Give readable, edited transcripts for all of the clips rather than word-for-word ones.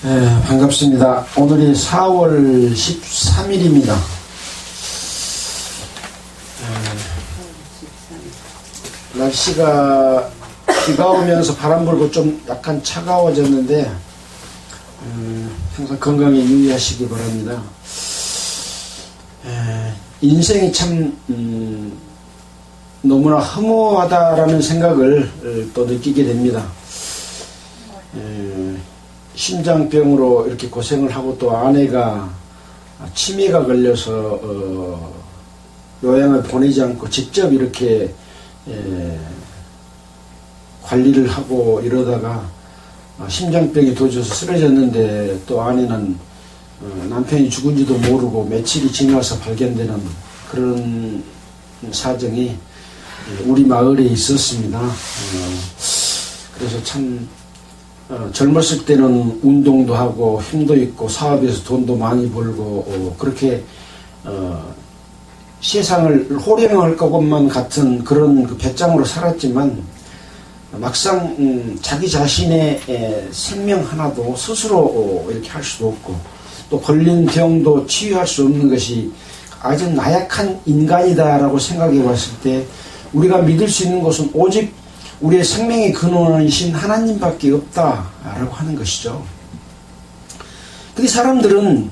네, 반갑습니다. 오늘이 4월 13일입니다. 날씨가 비가 오면서 바람 불고 좀 약간 차가워졌는데 항상 건강에 유의하시기 바랍니다. 인생이 참 너무나 허무하다라는 생각을 또 느끼게 됩니다. 심장병으로 이렇게 고생을 하고 또 아내가 치매가 걸려서 요양을 보내지 않고 직접 이렇게 관리를 하고 이러다가 심장병이 도져서 쓰러졌는데 또 아내는 남편이 죽은지도 모르고 며칠이 지나서 발견되는 그런 사정이 우리 마을에 있었습니다. 그래서 참 젊었을 때는 운동도 하고 힘도 있고 사업에서 돈도 많이 벌고 그렇게 세상을 호령할 것만 같은 그런 그 배짱으로 살았지만 막상 자기 자신의 생명 하나도 스스로 이렇게 할 수도 없고 또 걸린 병도 치유할 수 없는 것이 아주 나약한 인간이다라고 생각해 봤을 때 우리가 믿을 수 있는 것은 오직 우리의 생명의 근원이신 하나님밖에 없다라고 하는 것이죠. 근데 사람들은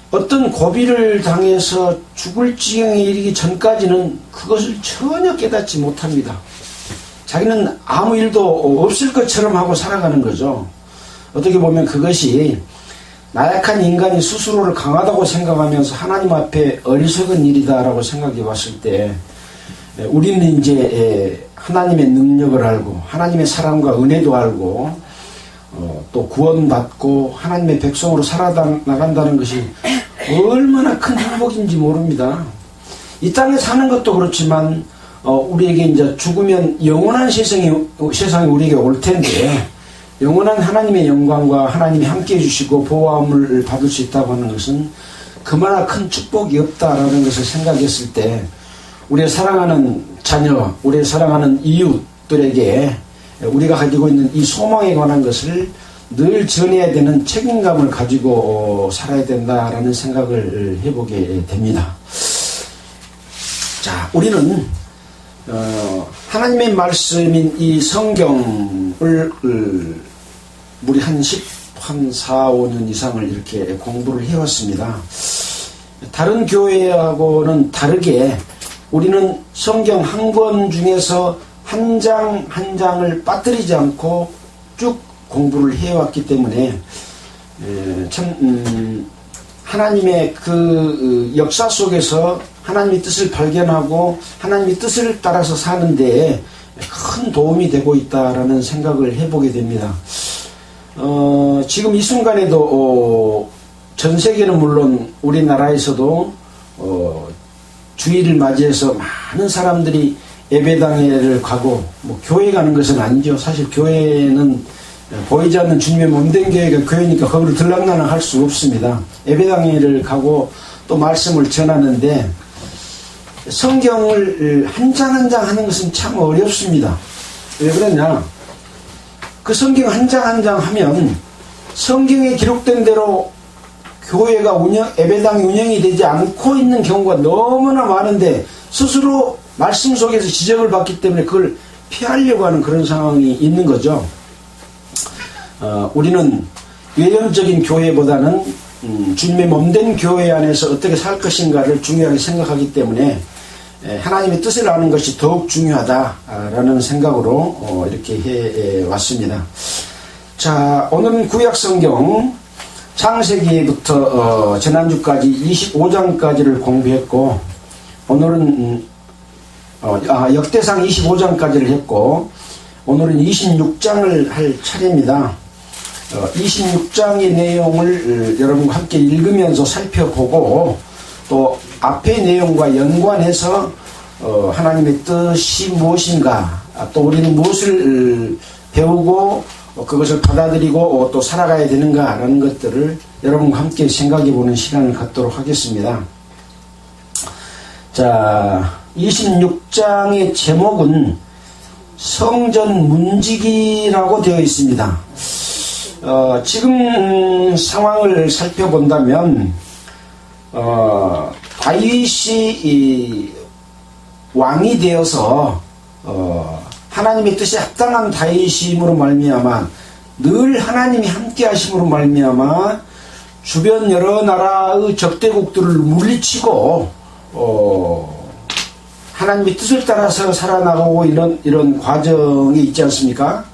어떤 고비를 당해서 죽을 지경에 이르기 전까지는 그것을 전혀 깨닫지 못합니다. 자기는 아무 일도 없을 것처럼 하고 살아가는 거죠. 어떻게 보면 그것이 나약한 인간이 스스로를 강하다고 생각하면서 하나님 앞에 어리석은 일이다라고 생각해 봤을 때 우리는 이제 하나님의 능력을 알고 하나님의 사랑과 은혜도 알고 또 구원받고 하나님의 백성으로 살아나간다는 것이 얼마나 큰 행복인지 모릅니다. 이 땅에 사는 것도 그렇지만 우리에게 이제 죽으면 영원한 세상이 우리에게 올 텐데 영원한 하나님의 영광과 하나님이 함께 해주시고 보호함을 받을 수 있다고 하는 것은 그마나 큰 축복이 없다라는 것을 생각했을 때 우리의 사랑하는 자녀, 우리의 사랑하는 이웃들에게 우리가 가지고 있는 이 소망에 관한 것을 늘 전해야 되는 책임감을 가지고 살아야 된다라는 생각을 해보게 됩니다. 자, 우리는 하나님의 말씀인 이 성경을 우리 한 4, 5년 이상을 이렇게 공부를 해왔습니다. 다른 교회하고는 다르게 우리는 성경 한 권 중에서 한 장 한 장을 빠뜨리지 않고 쭉 공부를 해왔기 때문에 참 하나님의 그 역사 속에서 하나님의 뜻을 발견하고 하나님의 뜻을 따라서 사는 데에 큰 도움이 되고 있다라는 생각을 해보게 됩니다. 지금 이 순간에도 전 세계는 물론 우리나라에서도 주일을 맞이해서 많은 사람들이 예배당회를 가고 교회 가는 것은 아니죠. 사실 교회는 보이지 않는 주님의 몸된 교회가 교회니까 거기로 들락날락 할 수 없습니다. 예배당회를 가고 또 말씀을 전하는데 성경을 한 장 한 장 하는 것은 참 어렵습니다. 왜 그러냐? 그 성경 한 장 한 장 하면 성경에 기록된 대로 교회가 예배당이 운영이 되지 않고 있는 경우가 너무나 많은데 스스로 말씀 속에서 지적을 받기 때문에 그걸 피하려고 하는 그런 상황이 있는 거죠. 우리는 외형적인 교회보다는 주님의 몸된 교회 안에서 어떻게 살 것인가를 중요하게 생각하기 때문에 하나님의 뜻을 아는 것이 더욱 중요하다라는 생각으로 이렇게 해왔습니다. 자, 오늘은 구약성경 창세기부터 지난주까지 25장까지를 공부했고 오늘은 역대상 25장까지를 했고 오늘은 26장을 할 차례입니다. 26장의 내용을 여러분과 함께 읽으면서 살펴보고 또 앞의 내용과 연관해서 하나님의 뜻이 무엇인가 또 우리는 무엇을 배우고 그것을 받아들이고 또 살아가야 되는가라는 것들을 여러분과 함께 생각해보는 시간을 갖도록 하겠습니다. 자, 26장의 제목은 성전 문지기라고 되어 있습니다. 지금 상황을 살펴본다면 다윗이 왕이 되어서 하나님의 뜻에 합당한 다윗임으로 말미암아 늘 하나님이 함께 하심으로 말미암아 주변 여러 나라의 적대국들을 물리치고 하나님의 뜻을 따라서 살아나가고 이런 과정이 있지 않습니까?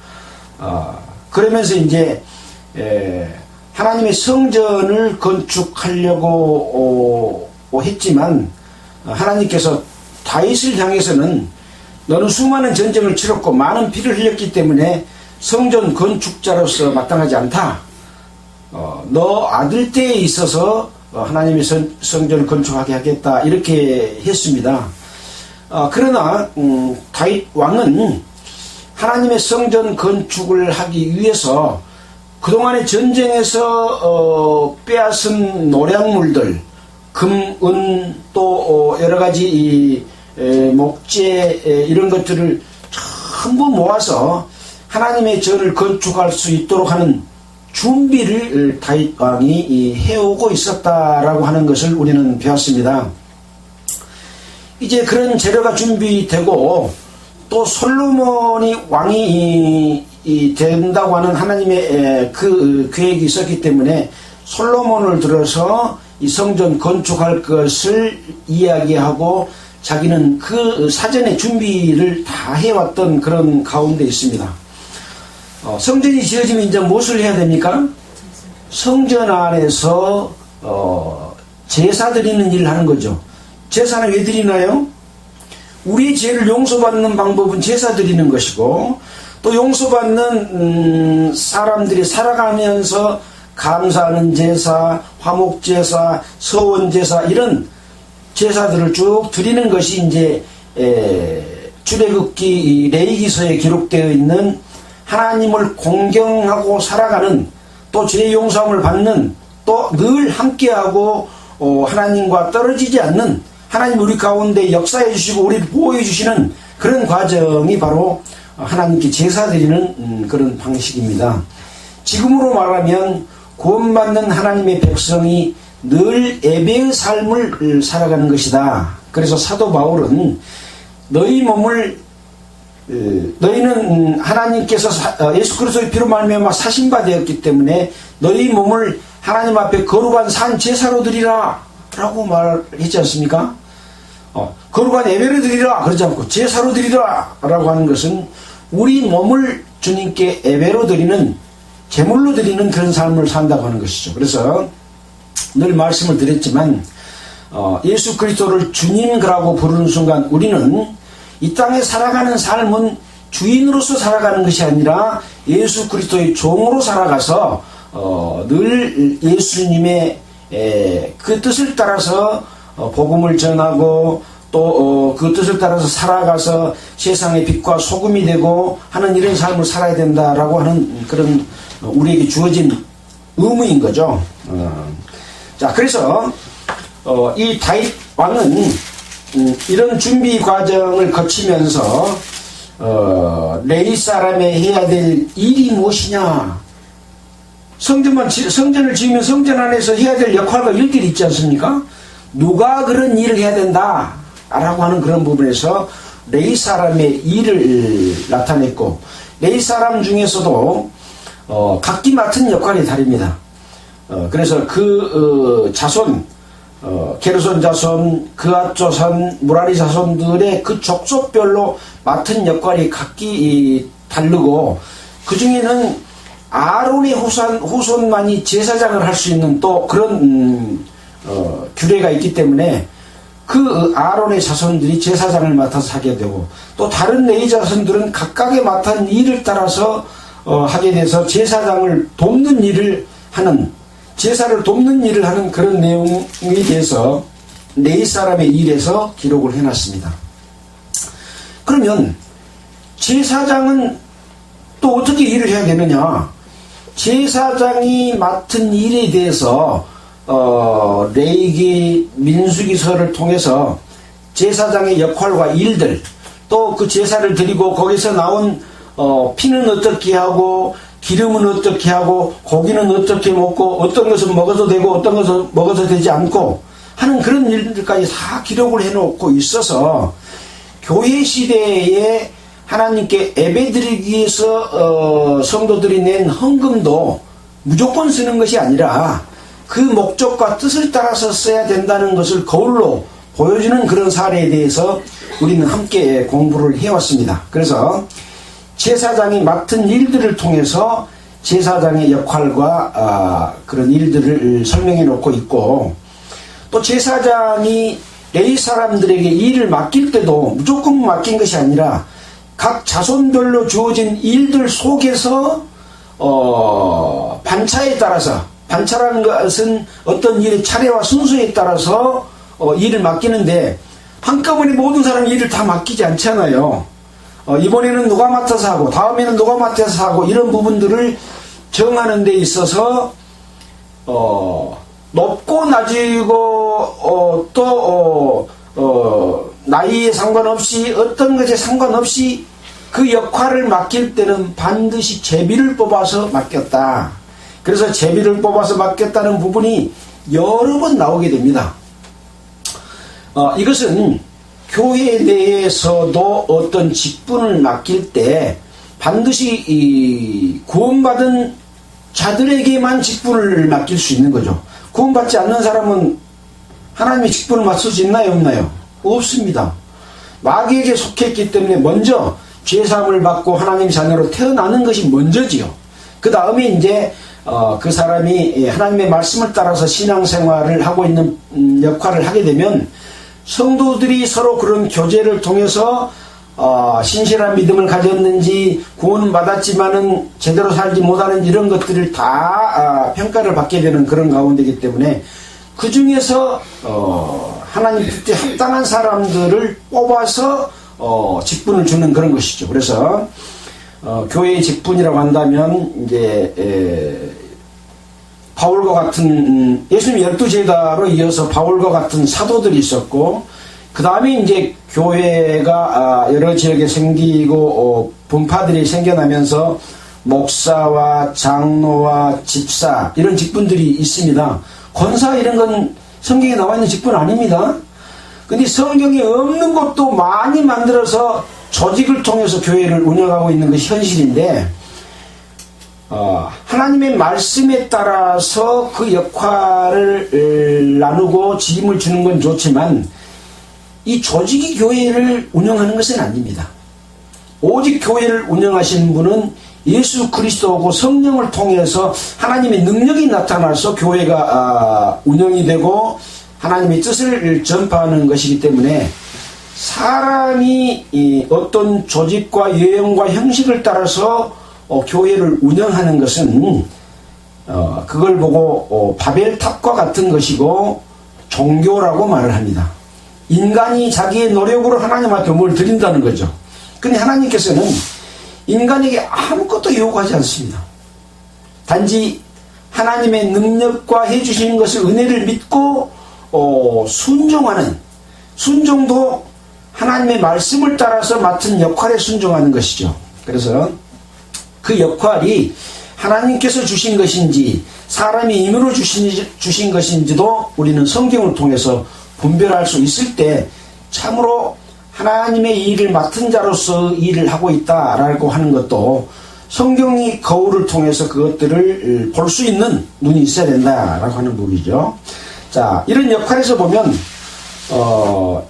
그러면서 이제 하나님의 성전을 건축하려고 했지만 하나님께서 다윗을 향해서는 너는 수많은 전쟁을 치렀고 많은 피를 흘렸기 때문에 성전 건축자로서 마땅하지 않다. 너 아들 때에 있어서 하나님의 성전을 건축하게 하겠다. 이렇게 했습니다. 그러나 다윗 왕은 하나님의 성전 건축을 하기 위해서 그동안의 전쟁에서 빼앗은 노량물들, 금, 은, 또 여러가지 목재 이런 것들을 전부 모아서 하나님의 전을 건축할 수 있도록 하는 준비를 다윗 왕이 해오고 있었다라고 하는 것을 우리는 배웠습니다. 이제 그런 재료가 준비되고 또 솔로몬이 왕이 된다고 하는 하나님의 그 계획이 있었기 때문에 솔로몬을 들어서 이 성전 건축할 것을 이야기하고 자기는 그 사전에 준비를 다 해왔던 그런 가운데 있습니다. 성전이 지어지면 이제 무엇을 해야 됩니까? 성전 안에서 제사 드리는 일을 하는 거죠. 제사는 왜 드리나요? 우리의 죄를 용서받는 방법은 제사 드리는 것이고 또 용서받는 사람들이 살아가면서 감사하는 제사, 화목제사, 서원제사 이런 제사들을 쭉 드리는 것이 이제 출애굽기 레위기서에 기록되어 있는 하나님을 공경하고 살아가는 또 죄 용서함을 받는 또 늘 함께하고 하나님과 떨어지지 않는 하나님 우리 가운데 역사해 주시고 우리를 보호해 주시는 그런 과정이 바로 하나님께 제사 드리는 그런 방식입니다. 지금으로 말하면 구원받는 하나님의 백성이 늘 예배의 삶을 살아가는 것이다. 그래서 사도 바울은 너희는 하나님께서 예수 그리스도의 피로 말미암아 사신바 되었기 때문에 너희 몸을 하나님 앞에 거룩한 산 제사로 드리라 라고 말했지 않습니까? 거룩한 예배로 드리라 그러지 않고 제사로 드리라 라고 하는 것은 우리 몸을 주님께 예배로 드리는 제물로 드리는 그런 삶을 산다고 하는 것이죠. 그래서 늘 말씀을 드렸지만 예수 그리스도를 주님이라고 부르는 순간 우리는 이 땅에 살아가는 삶은 주인으로서 살아가는 것이 아니라 예수 그리스도의 종으로 살아가서 늘 예수님의 그 뜻을 따라서 복음을 전하고 또 그 뜻을 따라서 살아가서 세상의 빛과 소금이 되고 하는 이런 삶을 살아야 된다라고 하는 그런 우리에게 주어진 의무인 거죠. 자, 그래서 이 다윗 왕은 이런 준비 과정을 거치면서 레위 사람의 해야 될 일이 무엇이냐? 성전을 지으면 성전 안에서 해야 될 역할과 일들이 있지 않습니까? 누가 그런 일을 해야 된다 라고 하는 그런 부분에서 레위 사람의 일을 나타냈고 레위 사람 중에서도 각기 맡은 역할이 다릅니다. 그래서 그 자손 게르손 자손, 그앗 자손, 무라리 자손들의 그 족속별로 맡은 역할이 각기 다르고 그 중에는 아론의 후손만이 제사장을 할 수 있는 또 그런 규례가 있기 때문에 그 아론의 자손들이 제사장을 맡아서 하게 되고 또 다른 레위 자손들은 각각의 맡은 일을 따라서 하게 돼서 제사장을 돕는 일을 하는 제사를 돕는 일을 하는 그런 내용에 대해서 레위 사람의 일에서 기록을 해놨습니다. 그러면 제사장은 또 어떻게 일을 해야 되느냐? 제사장이 맡은 일에 대해서 레위기 민수기서를 통해서 제사장의 역할과 일들 또 그 제사를 드리고 거기서 나온 피는 어떻게 하고 기름은 어떻게 하고 고기는 어떻게 먹고 어떤 것은 먹어도 되고 어떤 것은 먹어도 되지 않고 하는 그런 일들까지 다 기록을 해놓고 있어서 교회 시대에 하나님께 예배드리기 위해서 성도들이 낸 헌금도 무조건 쓰는 것이 아니라 그 목적과 뜻을 따라서 써야 된다는 것을 거울로 보여주는 그런 사례에 대해서 우리는 함께 공부를 해왔습니다. 그래서 제사장이 맡은 일들을 통해서 제사장의 역할과 그런 일들을 설명해 놓고 있고, 또 제사장이 레위 사람들에게 일을 맡길 때도 무조건 맡긴 것이 아니라 각 자손별로 주어진 일들 속에서 반차에 따라서, 반차라는 것은 어떤 일의 차례와 순서에 따라서 일을 맡기는데 한꺼번에 모든 사람이 일을 다 맡기지 않잖아요. 이번에는 누가 맡아서 하고 다음에는 누가 맡아서 하고 이런 부분들을 정하는 데 있어서 높고 낮이고 또 나이에 상관없이 어떤 것에 상관없이 그 역할을 맡길 때는 반드시 제비를 뽑아서 맡겼다. 그래서 제비를 뽑아서 맡겼다는 부분이 여러 번 나오게 됩니다. 이것은 교회에 대해서도 어떤 직분을 맡길 때 반드시 이 구원받은 자들에게만 직분을 맡길 수 있는 거죠. 구원받지 않는 사람은 하나님의 직분을 맡을 수 있나요, 없나요? 없습니다. 마귀에게 속했기 때문에 먼저 죄사함을 받고 하나님 자녀로 태어나는 것이 먼저지요. 그 다음에 이제 그 사람이 하나님의 말씀을 따라서 신앙생활을 하고 있는 역할을 하게 되면 성도들이 서로 그런 교제를 통해서 신실한 믿음을 가졌는지 구원은 받았지만은 제대로 살지 못하는 이런 것들을 다 평가를 받게 되는 그런 가운데이기 때문에 그 중에서 하나님 뜻에 합당한 사람들을 뽑아서 직분을 주는 그런 것이죠. 그래서 교회의 직분이라고 한다면 이제 바울과 같은 예수님 12제자로 이어서 바울과 같은 사도들이 있었고, 그 다음에 이제 교회가 여러 지역에 생기고 분파들이 생겨나면서 목사와 장로와 집사 이런 직분들이 있습니다. 권사 이런 건 성경에 나와 있는 직분 아닙니다. 근데 성경에 없는 것도 많이 만들어서 조직을 통해서 교회를 운영하고 있는 것이 현실인데, 하나님의 말씀에 따라서 그 역할을 나누고 책임을 주는 건 좋지만 이 조직이 교회를 운영하는 것은 아닙니다. 오직 교회를 운영하시는 분은 예수 그리스도고 성령을 통해서 하나님의 능력이 나타나서 교회가 운영이 되고 하나님의 뜻을 전파하는 것이기 때문에 사람이 어떤 조직과 유형과 형식을 따라서 교회를 운영하는 것은 그걸 보고 바벨탑과 같은 것이고 종교라고 말을 합니다. 인간이 자기의 노력으로 하나님 앞에 뭘 드린다는 거죠. 근데 하나님께서는 인간에게 아무것도 요구하지 않습니다. 단지 하나님의 능력과 해주시는 것을 은혜를 믿고 순종하는, 순종도 하나님의 말씀을 따라서 맡은 역할에 순종하는 것이죠. 그래서 그 역할이 하나님께서 주신 것인지 사람이 힘으로 주신 것인지도 우리는 성경을 통해서 분별할 수 있을 때 참으로 하나님의 일을 맡은 자로서 일을 하고 있다라고 하는 것도 성경이 거울을 통해서 그것들을 볼 수 있는 눈이 있어야 된다라고 하는 부분이죠. 자, 이런 역할에서 보면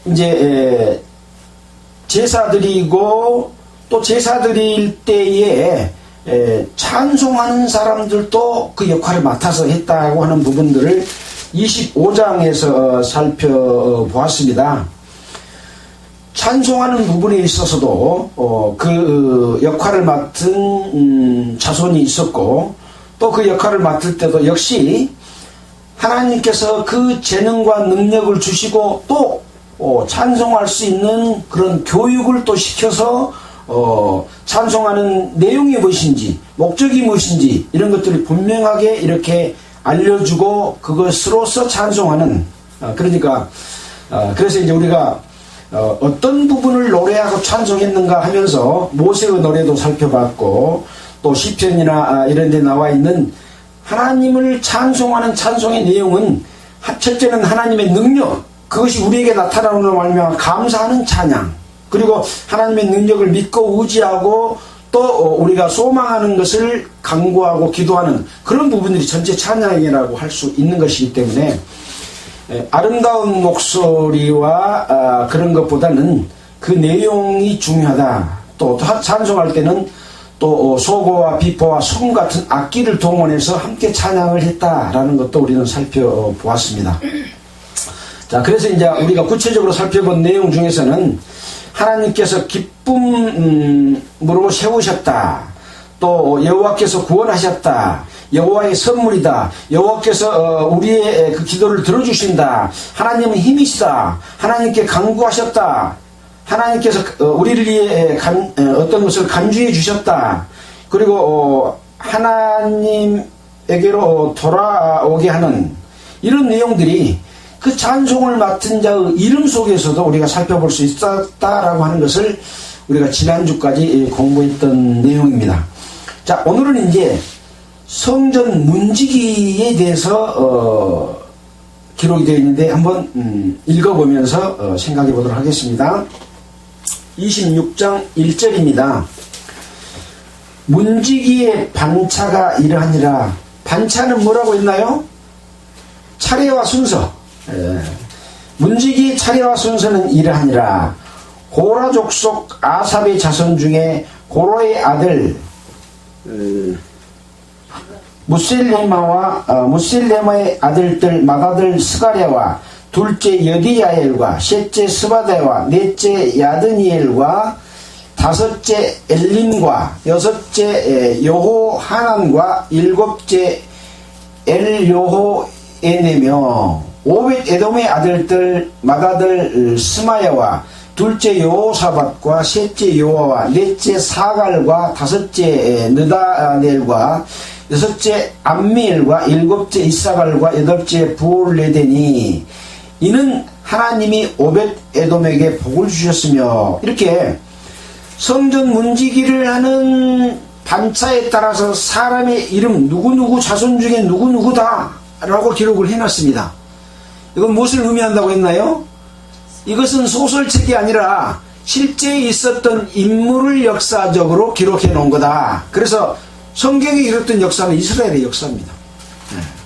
이제 제사드리고 또 제사드릴 때에 찬송하는 사람들도 그 역할을 맡아서 했다고 하는 부분들을 25장에서 살펴보았습니다. 찬송하는 부분에 있어서도 그 역할을 맡은 자손이 있었고, 또 그 역할을 맡을 때도 역시 하나님께서 그 재능과 능력을 주시고 또 찬송할 수 있는 그런 교육을 또 시켜서 찬송하는 내용이 무엇인지 목적이 무엇인지 이런 것들을 분명하게 이렇게 알려주고 그것으로서 찬송하는, 그러니까 그래서 이제 우리가 어떤 부분을 노래하고 찬송했는가 하면서 모세의 노래도 살펴봤고 또 시편이나 이런 데 나와 있는 하나님을 찬송하는 찬송의 내용은 첫째는 하나님의 능력, 그것이 우리에게 나타나는 말미암아 감사하는 찬양, 그리고 하나님의 능력을 믿고 의지하고 또 우리가 소망하는 것을 간구하고 기도하는 그런 부분들이 전체 찬양이라고 할 수 있는 것이기 때문에 아름다운 목소리와 그런 것보다는 그 내용이 중요하다. 또 찬송할 때는 또 소고와 비포와 송 같은 악기를 동원해서 함께 찬양을 했다라는 것도 우리는 살펴보았습니다. 자, 그래서 이제 우리가 구체적으로 살펴본 내용 중에서는 하나님께서 기쁨으로 세우셨다. 또 여호와께서 구원하셨다. 여호와의 선물이다. 여호와께서 우리의 그 기도를 들어주신다. 하나님은 힘이시다. 하나님께 간구하셨다. 하나님께서 우리를 위해 어떤 것을 간주해 주셨다. 그리고 하나님에게로 돌아오게 하는 이런 내용들이 그 찬송을 맡은 자의 이름 속에서도 우리가 살펴볼 수 있었다라고 하는 것을 우리가 지난주까지 공부했던 내용입니다. 자, 오늘은 이제 성전 문지기에 대해서 기록이 되어 있는데 한번 읽어보면서 생각해 보도록 하겠습니다. 26장 1절입니다. 문지기의 반차가 이러하니라. 반차는 뭐라고 했나요? 차례와 순서. 문지기의 차례와 순서는 이러하니라. 고라 족속 아삽의 자손 중에 고로의 아들 무셀레마의 아들들 맏아들 스가랴와 둘째 여디야엘과 셋째 스바다와 넷째 야드니엘과 다섯째 엘림과 여섯째 여호하난과 일곱째 엘요호에네며 오벳 에돔의 아들들 맏아들 스마야와 둘째 여호사밧과 셋째 요아와 넷째 사갈과 다섯째 느다넬과 여섯째 암미엘과 일곱째 이사갈과 여덟째 부올레데니 이는 하나님이 오벳 에돔에게 복을 주셨으며 이렇게 성전 문지기를 하는 반차에 따라서 사람의 이름 누구누구 자손 중에 누구누구다 라고 기록을 해놨습니다. 이건 무엇을 의미한다고 했나요? 이것은 소설책이 아니라 실제 있었던 인물을 역사적으로 기록해 놓은 거다. 그래서 성경에 기록된 역사는 이스라엘의 역사입니다.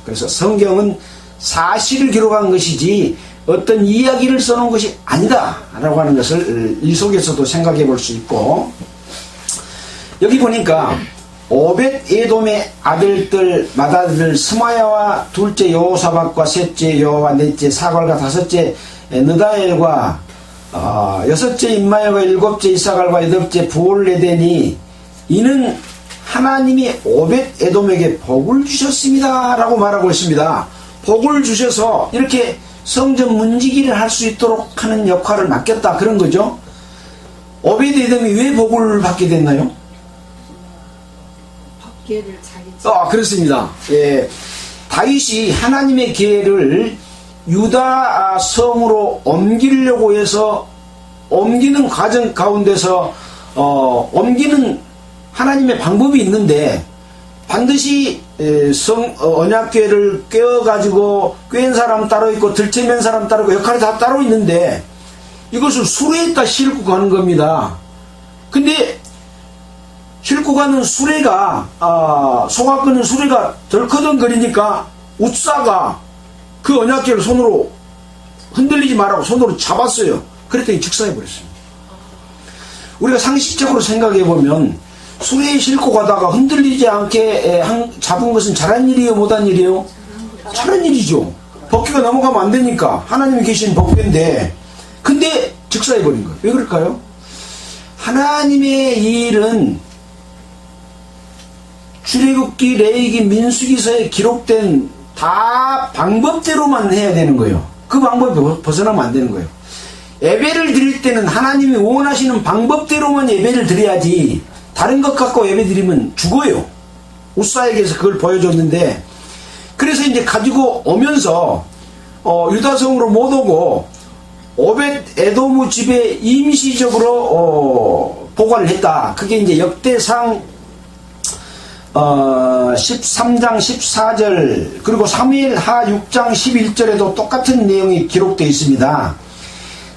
그래서 성경은 사실을 기록한 것이지 어떤 이야기를 써놓은 것이 아니다 라고 하는 것을 이 속에서도 생각해 볼 수 있고, 여기 보니까 오벳 에돔의 아들들 맏아들 스마야와 둘째 여호사밧과 셋째 여호와 넷째 사갈과 다섯째 느다엘과 여섯째 임마야와 일곱째 이사갈과 여덟째 부올레데니 이는 하나님이 오벳 에돔에게 복을 주셨습니다 라고 말하고 있습니다. 복을 주셔서 이렇게 성전 문지기를 할 수 있도록 하는 역할을 맡겼다 그런 거죠. 오벳 에돔이 왜 복을 받게 됐나요? 계를 자기 그렇습니다. 예, 다윗이 하나님의 계를 유다 성으로 옮기려고 해서 옮기는 과정 가운데서 옮기는 하나님의 방법이 있는데 반드시 언약궤를 꿰어가지고 꿰인 사람 따로 있고 들쳐맨 사람 따로 있고 역할이 다 따로 있는데 이것을 수레에다 싣고 가는 겁니다. 근데 싣고 가는 수레가 소가 끄는 수레가 덜커덩거리니까 웃사가 그 언약궤를 손으로 흔들리지 말라고 손으로 잡았어요. 그랬더니 즉사해버렸습니다. 우리가 상식적으로 생각해보면 수레에 싣고 가다가 흔들리지 않게 잡은 것은 잘한 일이에요, 못한 일이에요? 잘한 일이죠. 법궤가 넘어가면 안 되니까 하나님이 계신 법궤인데 근데 즉사해버린 거예요. 왜 그럴까요? 하나님의 일은 출애굽기, 레위기, 민수기서에 기록된 다 방법대로만 해야 되는 거예요. 그 방법이 벗어나면 안 되는 거예요. 예배를 드릴 때는 하나님이 원하시는 방법대로만 예배를 드려야지 다른 것 갖고 예배 드리면 죽어요. 우사에게서 그걸 보여줬는데 그래서 이제 가지고 오면서 유다성으로 못 오고 오벳 에돔 집에 임시적으로 보관을 했다. 그게 이제 역대상 13장 14절 그리고 사무엘 하 6장 11절에도 똑같은 내용이 기록되어 있습니다.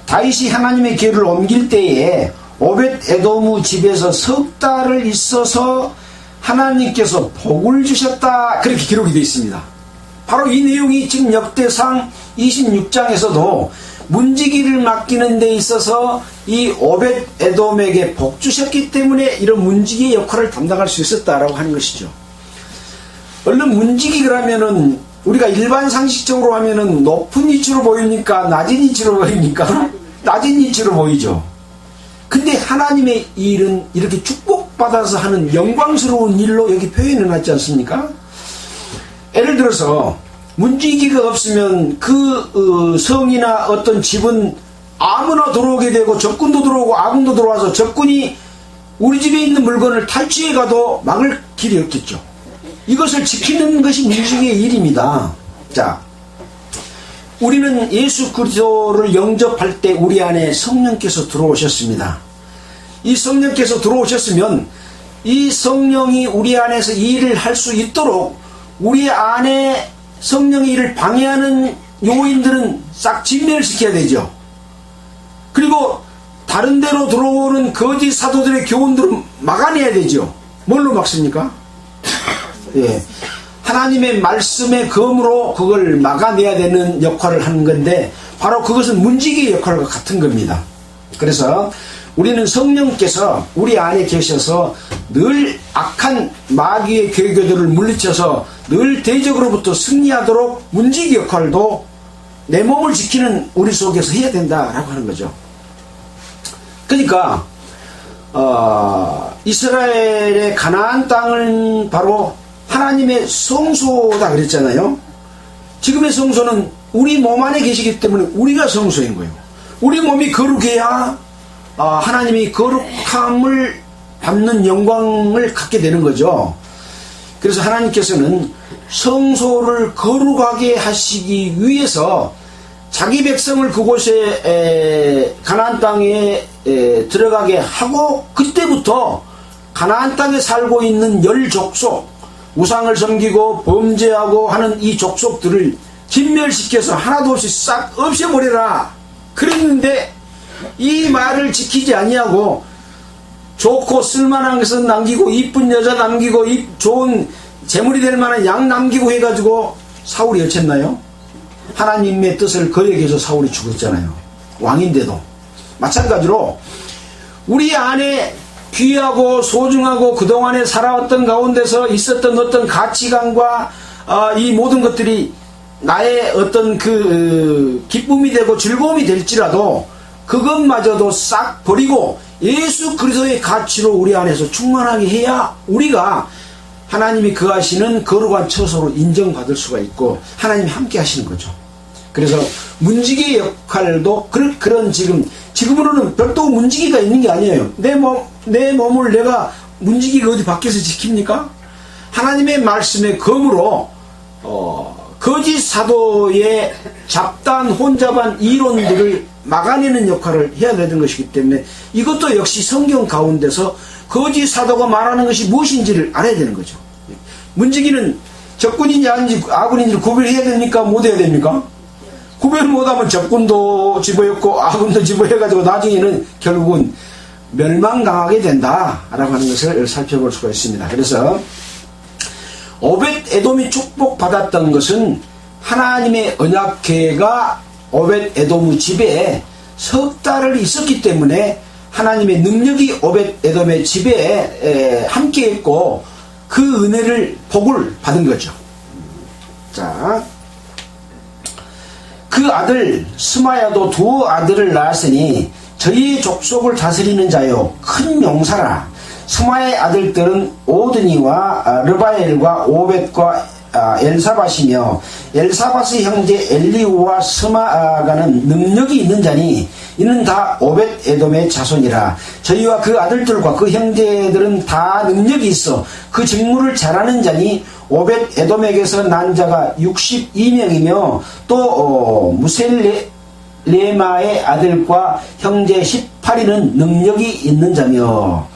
다윗이 하나님의 계를 옮길 때에 오벳 에돔의 집에서 석 달을 있어서 하나님께서 복을 주셨다, 그렇게 기록이 되어 있습니다. 바로 이 내용이 지금 역대상 26장에서도 문지기를 맡기는 데 있어서 이 오벳 에돔에게 복 주셨기 때문에 이런 문지기의 역할을 담당할 수 있었다라고 하는 것이죠. 얼른 문지기 그러면은 우리가 일반 상식적으로 하면은 높은 위치로 보입니까? 낮은 위치로 보입니까? 낮은 위치로 보이죠. 근데 하나님의 일은 이렇게 축복받아서 하는 영광스러운 일로 여기 표현해놨지 않습니까? 예를 들어서 문지기가 없으면 그 성이나 어떤 집은 아무나 들어오게 되고 적군도 들어오고 아군도 들어와서 적군이 우리 집에 있는 물건을 탈취해 가도 막을 길이 없겠죠. 이것을 지키는 것이 문지기의 일입니다. 자, 우리는 예수 그리스도를 영접할 때 우리 안에 성령께서 들어오셨습니다. 이 성령께서 들어오셨으면 이 성령이 우리 안에서 일을 할 수 있도록 우리 안에 성령의 일을 방해하는 요인들은 싹 진멸시켜야 되죠. 그리고 다른 데로 들어오는 거짓 사도들의 교훈들은 막아내야 되죠. 뭘로 막습니까? 예, 하나님의 말씀의 검으로 그걸 막아내야 되는 역할을 하는 건데 바로 그것은 문지기의 역할과 같은 겁니다. 그래서 우리는 성령께서 우리 안에 계셔서 늘 악한 마귀의 괴교들을 물리쳐서 늘 대적으로부터 승리하도록 문지기 역할도 내 몸을 지키는 우리 속에서 해야 된다라고 하는 거죠. 그러니까 이스라엘의 가나안 땅은 바로 하나님의 성소다 그랬잖아요. 지금의 성소는 우리 몸 안에 계시기 때문에 우리가 성소인 거예요. 우리 몸이 거룩해야 하나님이 거룩함을 받는 영광을 갖게 되는 거죠. 그래서 하나님께서는 성소를 거룩하게 하시기 위해서 자기 백성을 그곳에 가나안 땅에 들어가게 하고 그때부터 가나안 땅에 살고 있는 열 족속, 우상을 섬기고 범죄하고 하는 이 족속들을 진멸시켜서 하나도 없이 싹 없애버려라 그랬는데 이 말을 지키지 아니하고 좋고 쓸만한 것은 남기고 이쁜 여자 남기고 좋은 재물이 될 만한 양 남기고 해가지고 사울이 어쨌나요? 하나님의 뜻을 거역해서 사울이 죽었잖아요. 왕인데도. 마찬가지로 우리 안에 귀하고 소중하고 그동안에 살아왔던 가운데서 있었던 어떤 가치관과 이 모든 것들이 나의 어떤 기쁨이 되고 즐거움이 될지라도 그것마저도 싹 버리고 예수 그리스도의 가치로 우리 안에서 충만하게 해야 우리가 하나님이 거하시는 거룩한 처소로 인정받을 수가 있고 하나님이 함께 하시는 거죠. 그래서 문지기의 역할도 그런 지금으로는 별도 문지기가 있는 게 아니에요. 내 몸을 내가 문지기가 어디 밖에서 지킵니까? 하나님의 말씀의 검으로 거짓 사도의 잡다한 혼잡한 이론들을 막아내는 역할을 해야 되는 것이기 때문에 이것도 역시 성경 가운데서 거짓 사도가 말하는 것이 무엇인지를 알아야 되는 거죠. 문지기는 적군인지 아닌지 아군인지 구별해야 됩니까? 못해야 됩니까? 구별 못하면 적군도 집어였고 아군도 집어해가지고 나중에는 결국은 멸망당하게 된다라고 하는 것을 살펴볼 수가 있습니다. 그래서 오벳 에돔이 축복받았던 것은 하나님의 언약궤가 오벳 에돔의 집에 석 달을 있었기 때문에 하나님의 능력이 오벳 에돔의 집에 함께 있고 그 은혜를 복을 받은 거죠. 자, 그 아들 스마야도 두 아들을 낳았으니 저희 족속을 다스리는 자요 큰 용사라. 스마야의 아들들은 오드니와 르바엘과 오벳과 엘사밧이며 엘사밧의 형제 엘리우와 스마가는 능력이 있는 자니 이는 다 오벳 에돔의 자손이라. 저희와 그 아들들과 그 형제들은 다 능력이 있어 그 직무를 잘하는 자니 오벳 에돔에게서 난 자가 62명이며 또 무셀레마의 아들과 형제 18인은 능력이 있는 자며.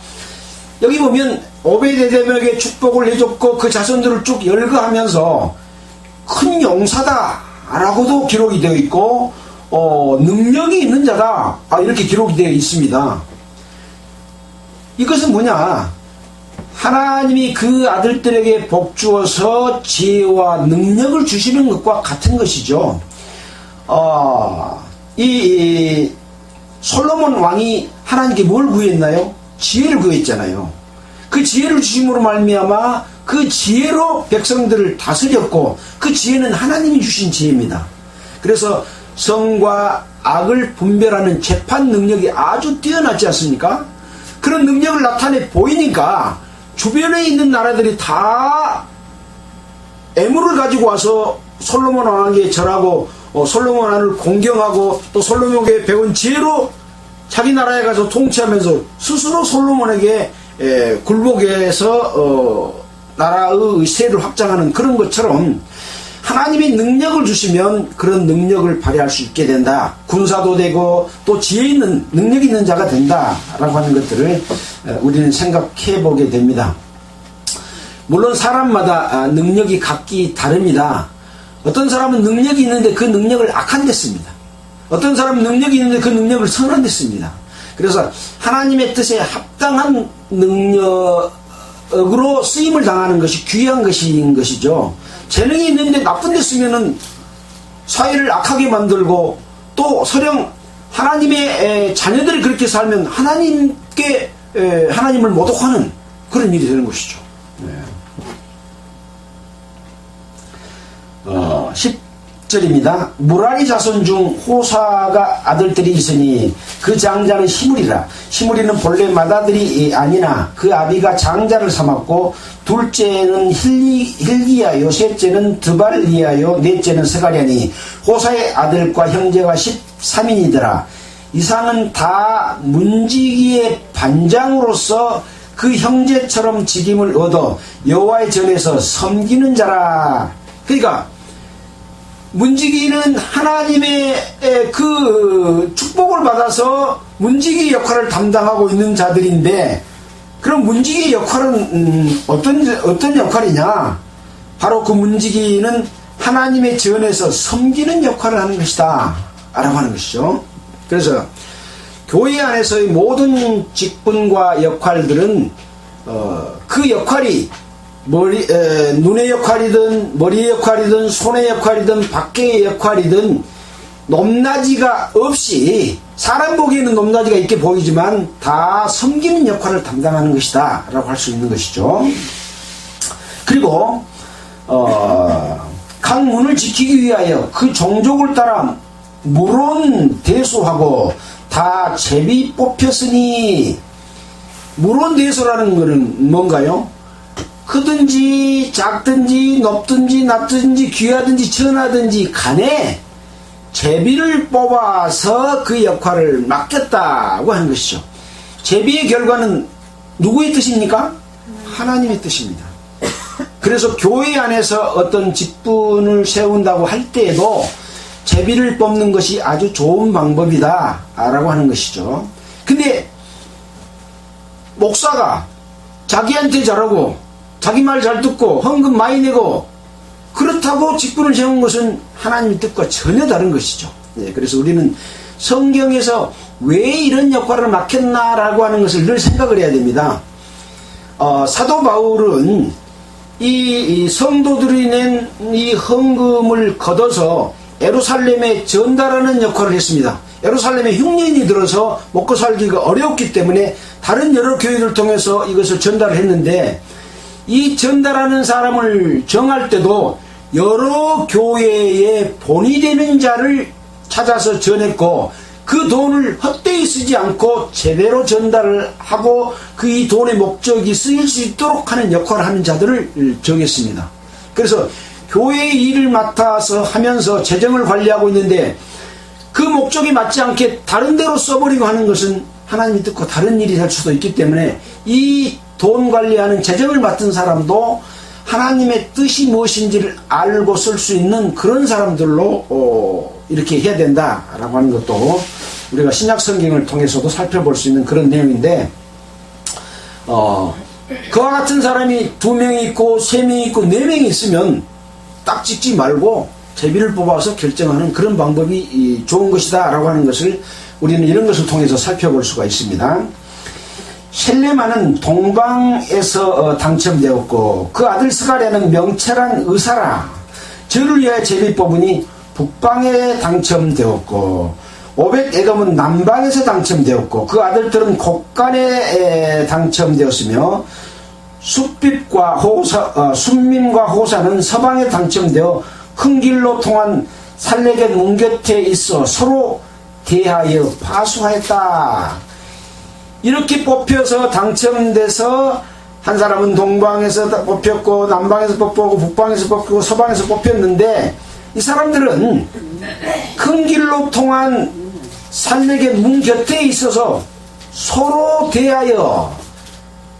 여기 보면 오베데돔에게 축복을 해줬고 그 자손들을 쭉 열거하면서 큰 용사다라고도 기록이 되어 있고 능력이 있는 자다 이렇게 기록이 되어 있습니다. 이것은 뭐냐? 하나님이 그 아들들에게 복 주어서 지혜와 능력을 주시는 것과 같은 것이죠. 이 솔로몬 왕이 하나님께 뭘 구했나요? 지혜를 구했잖아요. 그 지혜를 주심으로 말미암아 그 지혜로 백성들을 다스렸고 그 지혜는 하나님이 주신 지혜입니다. 그래서 성과 악을 분별하는 재판 능력이 아주 뛰어나지 않습니까? 그런 능력을 나타내 보이니까 주변에 있는 나라들이 다 애물을 가지고 와서 솔로몬 왕에게 절하고 솔로몬 왕을 공경하고 또 솔로몬에게 배운 지혜로 자기 나라에 가서 통치하면서 스스로 솔로몬에게 굴복해서 나라의 세를 확장하는 그런 것처럼 하나님이 능력을 주시면 그런 능력을 발휘할 수 있게 된다. 군사도 되고 또 지혜 있는 능력 있는 자가 된다라고 하는 것들을 우리는 생각해 보게 됩니다. 물론 사람마다 능력이 각기 다릅니다. 어떤 사람은 능력이 있는데 그 능력을 악한 데 씁니다. 어떤 사람은 능력이 있는데 그 능력을 선한 데 씁니다. 그래서 하나님의 뜻에 합당한 능력으로 쓰임을 당하는 것이 귀한 것인 것이죠. 재능이 있는데 나쁜 데 쓰면은 사회를 악하게 만들고 또 설령 하나님의 자녀들이 그렇게 살면 하나님을 모독하는 그런 일이 되는 것이죠. 네. 10절입니다. 무라리 자손 중 호사가 아들들이 있으니 그 장자는 시므리라. 시므리는 본래 맏아들이 아니나 그 아비가 장자를 삼았고 둘째는 hil기야요 셋째는 드발리야요 넷째는 스가랴니 호사의 아들과 형제가 13인이더라. 이상은 다 문지기의 반장으로서 그 형제처럼 직임을 얻어 여호와의 전에서 섬기는 자라. 그러니까 문지기는 하나님의 그 축복을 받아서 문지기 역할을 담당하고 있는 자들인데, 그럼 문지기 역할은 어떤 역할이냐? 바로 그 문지기는 하나님의 전에서 섬기는 역할을 하는 것이다 라고 하는 것이죠. 그래서 교회 안에서의 모든 직분과 역할들은 그 역할이 눈의 역할이든 머리의 역할이든 손의 역할이든 밖의 역할이든 높낮이가 없이, 사람 보기에는 높낮이가 있게 보이지만 다 섬기는 역할을 담당하는 것이다 라고 할 수 있는 것이죠. 그리고 각 문을 지키기 위하여 그 종족을 따라 물론 대소하고 다 제비 뽑혔으니, 물론 대소라는 것은 뭔가요? 크든지 작든지 높든지 낮든지 귀하든지 천하든지 간에 제비를 뽑아서 그 역할을 맡겼다고 하는 것이죠. 제비의 결과는 누구의 뜻입니까? 하나님의 뜻입니다. 그래서 교회 안에서 어떤 직분을 세운다고 할 때에도 제비를 뽑는 것이 아주 좋은 방법이다 라고 하는 것이죠. 근데 목사가 자기한테 잘하고 자기 말 잘 듣고 헌금 많이 내고 그렇다고 직분을 세운 것은 하나님의 뜻과 전혀 다른 것이죠. 네, 그래서 우리는 성경에서 왜 이런 역할을 맡겼나라고 하는 것을 늘 생각을 해야 됩니다. 사도 바울은 이 성도들이 낸 이 헌금을 걷어서 예루살렘에 전달하는 역할을 했습니다. 예루살렘에 흉년이 들어서 먹고 살기가 어려웠기 때문에 다른 여러 교회를 통해서 이것을 전달을 했는데, 이 전달하는 사람을 정할 때도 여러 교회에 본이 되는 자를 찾아서 전했고, 그 돈을 헛되이 쓰지 않고 제대로 전달을 하고 그 이 돈의 목적이 쓰일 수 있도록 하는 역할을 하는 자들을 정했습니다. 그래서 교회의 일을 맡아서 하면서 재정을 관리하고 있는데 그 목적이 맞지 않게 다른 데로 써버리고 하는 것은 하나님이 뜻과 다른 일이 될 수도 있기 때문에, 이 돈 관리하는 재정을 맡은 사람도 하나님의 뜻이 무엇인지를 알고 쓸 수 있는 그런 사람들로 이렇게 해야 된다라고 하는 것도 우리가 신약 성경을 통해서도 살펴볼 수 있는 그런 내용인데, 그와 같은 사람이 2명이 있고 3명이 있고 4명이 있으면 딱 찍지 말고 제비를 뽑아서 결정하는 그런 방법이 좋은 것이다 라고 하는 것을 우리는 이런 것을 통해서 살펴볼 수가 있습니다. 셀레마는 동방에서 당첨되었고 그 아들 스가랴는 명철한 의사라. 저를 위하여 제비 뽑으니 북방에 당첨되었고 오벳 에돔은 남방에서 당첨되었고 그 아들들은 곡간에 당첨되었으며 순밈과 호사는 서방에 당첨되어 큰 길로 통한 살레겟 문 곁에 있어 서로 대하여 파수하였다. 이렇게 뽑혀서 당첨돼서 한 사람은 동방에서 뽑혔고 남방에서 뽑히고 북방에서 뽑히고 서방에서 뽑혔는데 이 사람들은 큰 길로 통한 살레겟 문 곁에 있어서 서로 대하여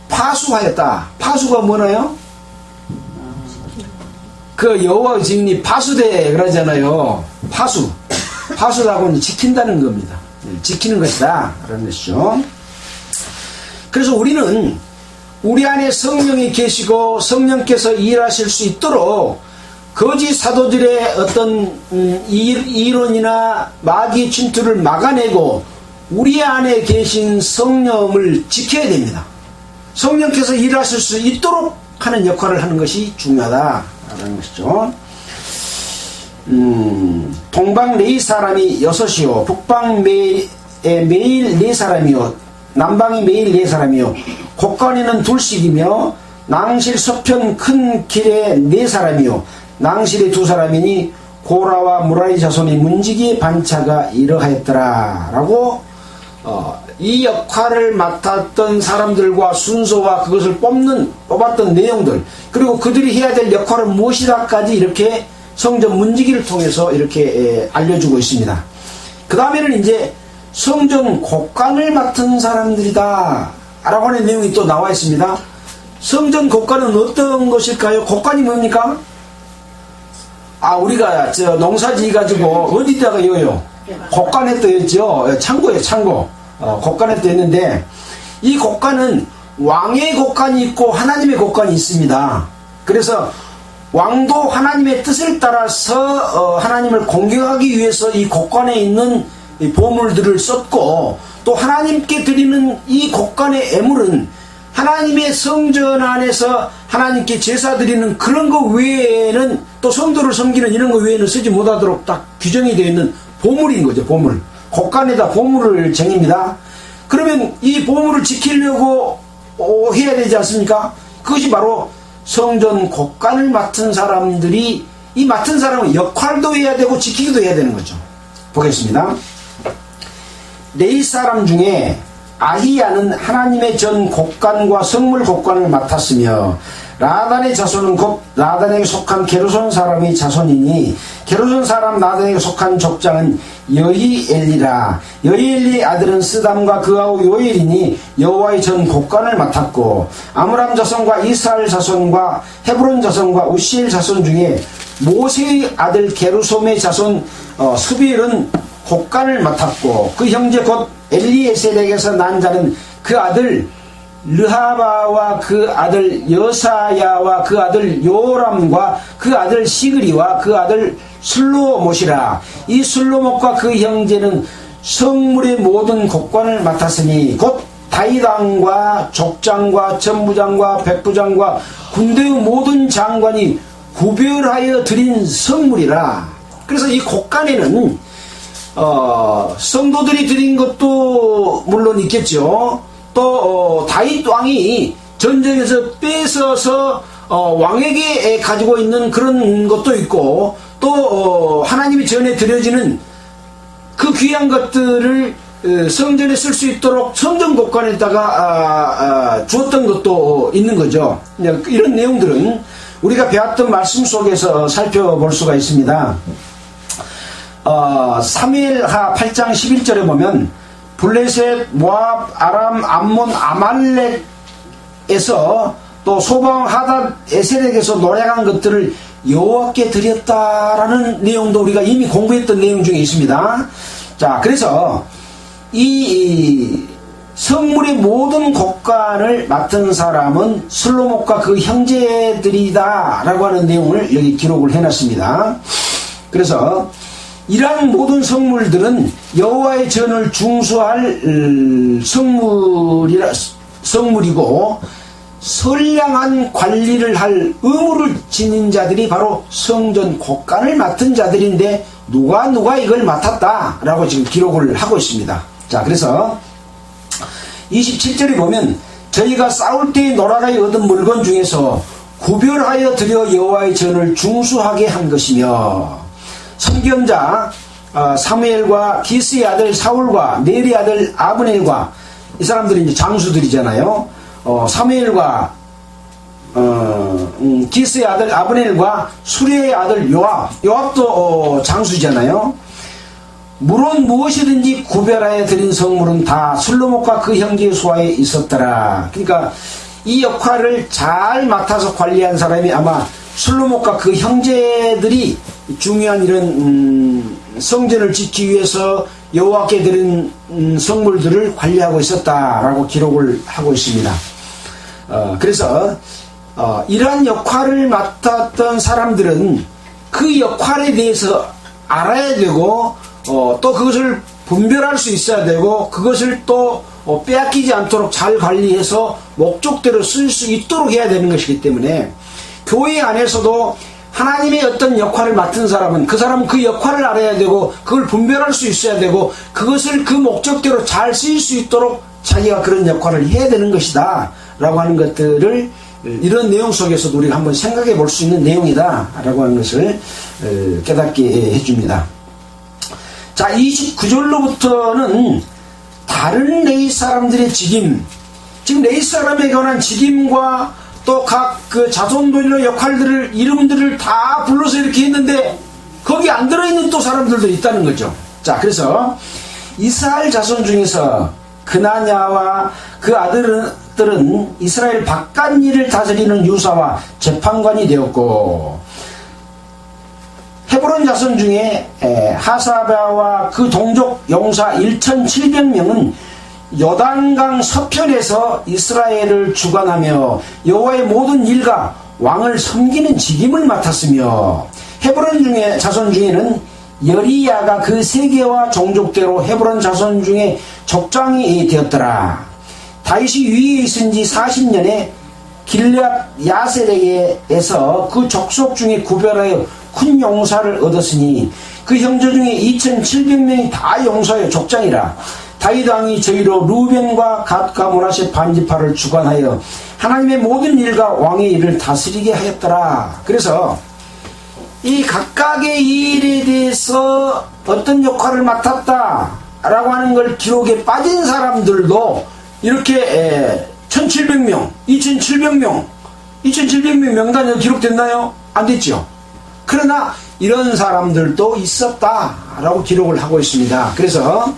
파수하였다. 파수가 뭐나요? 그 여호와의 증인이 파수대 그러잖아요. 파수라고는 지킨다는 겁니다. 지키는 것이다 라는 것이죠. 그래서 우리는 우리 안에 성령이 계시고 성령께서 일하실 수 있도록 거짓 사도들의 어떤 이론이나 마귀 침투를 막아내고 우리 안에 계신 성령을 지켜야 됩니다. 성령께서 일하실 수 있도록 하는 역할을 하는 것이 중요하다라는 것이죠. 동방 네 사람이 6이요 북방 매일 4사람이요 남방이 매일 4사람이요 곡간에는 2씩이며 낭실 서편 큰 길에 4사람이요 낭실에 2사람이니 고라와 무라리 자손이 문지기의 반차가 이러하였더라 라고 이 역할을 맡았던 사람들과 순서와 그것을 뽑았던 내용들 그리고 그들이 해야 될 역할은 무엇이다까지 이렇게 성전 문지기를 통해서 이렇게 알려주고 있습니다. 그 다음에는 이제 성전 곡간을 맡은 사람들이다 라고 하는 내용이 또 나와 있습니다. 성전 곡간은 어떤 것일까요? 곡간이 뭡니까? 우리가 농사 지어가지고 어디다가 여요? 곡간에 떠있죠. 창고에 창고. 곡간에 떠있는데 이 곡간은 왕의 곡간이 있고 하나님의 곡간이 있습니다. 그래서 왕도 하나님의 뜻을 따라서 하나님을 공경하기 위해서 이 곡간에 있는 이 보물들을 썼고 또 하나님께 드리는 이 곡간의 애물은 하나님의 성전 안에서 하나님께 제사 드리는 그런 거 외에는 또 성도를 섬기는 이런 거 외에는 쓰지 못하도록 딱 규정이 되어 있는 보물인 거죠. 보물. 곡간에다 보물을 쟁입니다. 그러면 이 보물을 지키려고 해야 되지 않습니까? 그것이 바로 성전 곡간을 맡은 사람들이 이 맡은 사람은 역할도 해야 되고 지키기도 해야 되는 거죠. 보겠습니다. 레위 사람 중에 아히야는 하나님의 전 곡간과 성물 곡간을 맡았으며 라단의 자손은 곧 라단에게 속한 게르손 사람의 자손이니 게르손 사람 라단에게 속한 족장은 여히엘리라. 여히엘리의 아들은 스담과 그 아우 요엘이니 여호와의 전 곡간을 맡았고 아므람 자손과 이스라엘 자손과 헤브론 자손과 우시엘 자손 중에 모세의 아들 게르솜의 자손 스비엘은 곡간을 맡았고 그 형제 곧 엘리에셀에게서 난 자는 그 아들 르하바와 그 아들 여사야와 그 아들 요람과 그 아들 시그리와 그 아들 슬로못이라. 이 슬로못과 그 형제는 성물의 모든 곡간을 맡았으니 곧 다윗왕과 족장과 전부장과 백부장과 군대의 모든 장관이 구별하여 드린 성물이라. 그래서 이 곡간에는 성도들이 드린 것도 물론 있겠죠. 또 다윗 왕이 전쟁에서 뺏어서 왕에게 가지고 있는 그런 것도 있고 또 하나님이 전에 드려지는 그 귀한 것들을 성전에 쓸 수 있도록 성전 곡간에다가 주었던 것도 있는 거죠. 이런 내용들은 우리가 배웠던 말씀 속에서 살펴볼 수가 있습니다. 사무엘하 8장 11절에 보면 블레셋, 모압, 아람, 암몬, 아말렉에서 또 소방, 하닷, 에셀에게서 노력한 것들을 여호와께 드렸다라는 내용도 우리가 이미 공부했던 내용 중에 있습니다. 자, 그래서 이 성물의 모든 곡간을 맡은 사람은 슬로목과 그 형제들이다 라고 하는 내용을 여기 기록을 해놨습니다. 그래서 이러한 모든 성물들은 여호와의 전을 중수할 성물이고 선량한 관리를 할 의무를 지닌 자들이 바로 성전 곡간을 맡은 자들인데 누가 이걸 맡았다라고 지금 기록을 하고 있습니다. 자, 그래서 27절에 보면 저희가 싸울 때에 노라라에 얻은 물건 중에서 구별하여 드려 여호와의 전을 중수하게 한 것이며, 선견자 사무엘과 기스의 아들 사울과 넬의 아들 아브넬과, 이 사람들이 이제 장수들이잖아요. 사무엘과 기스의 아들 아브넬과 수레의 아들 요압도 장수잖아요. 물론 무엇이든지 구별하여 드린 성물은 다 슬로목과 그 형제의 수하에 있었더라. 그러니까 이 역할을 잘 맡아서 관리한 사람이 아마 슬로목과 그 형제들이 중요한 이런 성전을 짓기 위해서 여호와께 드린 성물들을 관리하고 있었다라고 기록을 하고 있습니다. 그래서 이러한 역할을 맡았던 사람들은 그 역할에 대해서 알아야 되고, 또 그것을 분별할 수 있어야 되고, 그것을 또 빼앗기지 않도록 잘 관리해서 목적대로 쓸 수 있도록 해야 되는 것이기 때문에, 교회 안에서도 하나님의 어떤 역할을 맡은 사람은 그 사람은 그 역할을 알아야 되고, 그걸 분별할 수 있어야 되고, 그것을 그 목적대로 잘 쓰일 수 있도록 자기가 그런 역할을 해야 되는 것이다 라고 하는 것들을 이런 내용 속에서도 우리가 한번 생각해 볼 수 있는 내용이다 라고 하는 것을 깨닫게 해줍니다. 자, 29절로부터는 다른 레위 사람들의 직임, 지금 레위 사람에 관한 직임과 또 각 그 자손들의 역할들을, 이름들을 다 불러서 이렇게 했는데 거기 안 들어있는 또 사람들도 있다는 거죠. 자, 그래서 이스라엘 자손 중에서 그나냐와 그 아들들은 이스라엘 바깥 일을 다스리는 유사와 재판관이 되었고, 헤브론 자손 중에 하사바와 그 동족 용사 1700명은 요단강 서편에서 이스라엘을 주관하며 여호와의 모든 일과 왕을 섬기는 직임을 맡았으며, 헤브론 중에 자손 중에는 여리야가 그 세계와 종족대로 헤브론 자손 중에 족장이 되었더라. 다윗이 위에 있은 지 40년에 길앗 야셀에게서 그 족속 중에 구별하여 큰 용사를 얻었으니 그 형제 중에 2700명이 다 용사여 족장이라. 다윗 왕이 저희로 루벤과 갓과 므낫세 반지파를 주관하여 하나님의 모든 일과 왕의 일을 다스리게 하였더라. 그래서 이 각각의 일에 대해서 어떤 역할을 맡았다 라고 하는 걸 기록에 빠진 사람들도 이렇게 1700명, 2700명 명단에 기록됐나요? 안 됐죠. 그러나 이런 사람들도 있었다라고 기록을 하고 있습니다. 그래서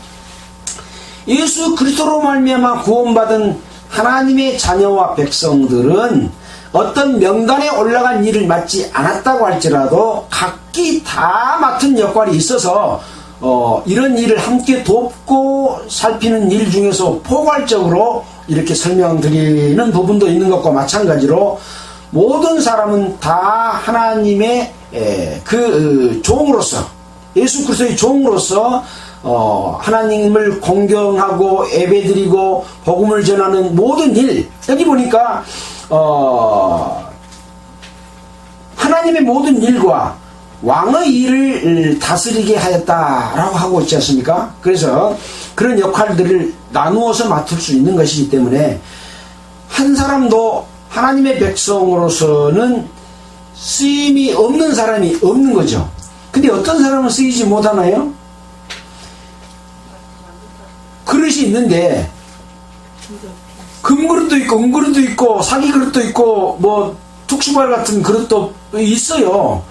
예수 그리스도로 말미암아 구원받은 하나님의 자녀와 백성들은 어떤 명단에 올라간 일을 맡지 않았다고 할지라도 각기 다 맡은 역할이 있어서 이런 일을 함께 돕고 살피는 일 중에서 포괄적으로 이렇게 설명드리는 부분도 있는 것과 마찬가지로 모든 사람은 다 하나님의 그 종으로서, 예수 그리스도의 종으로서 하나님을 공경하고 예배드리고 복음을 전하는 모든 일, 여기 보니까 하나님의 모든 일과 왕의 일을 다스리게 하였다라고 하고 있지 않습니까? 그래서 그런 역할들을 나누어서 맡을 수 있는 것이기 때문에 한 사람도 하나님의 백성으로서는 쓰임이 없는 사람이 없는 거죠. 근데 어떤 사람은 쓰이지 못하나요? 그릇이 있는데 금그릇도 있고 은그릇도 있고 사기 그릇도 있고 뭐 툭수발 같은 그릇도 있어요.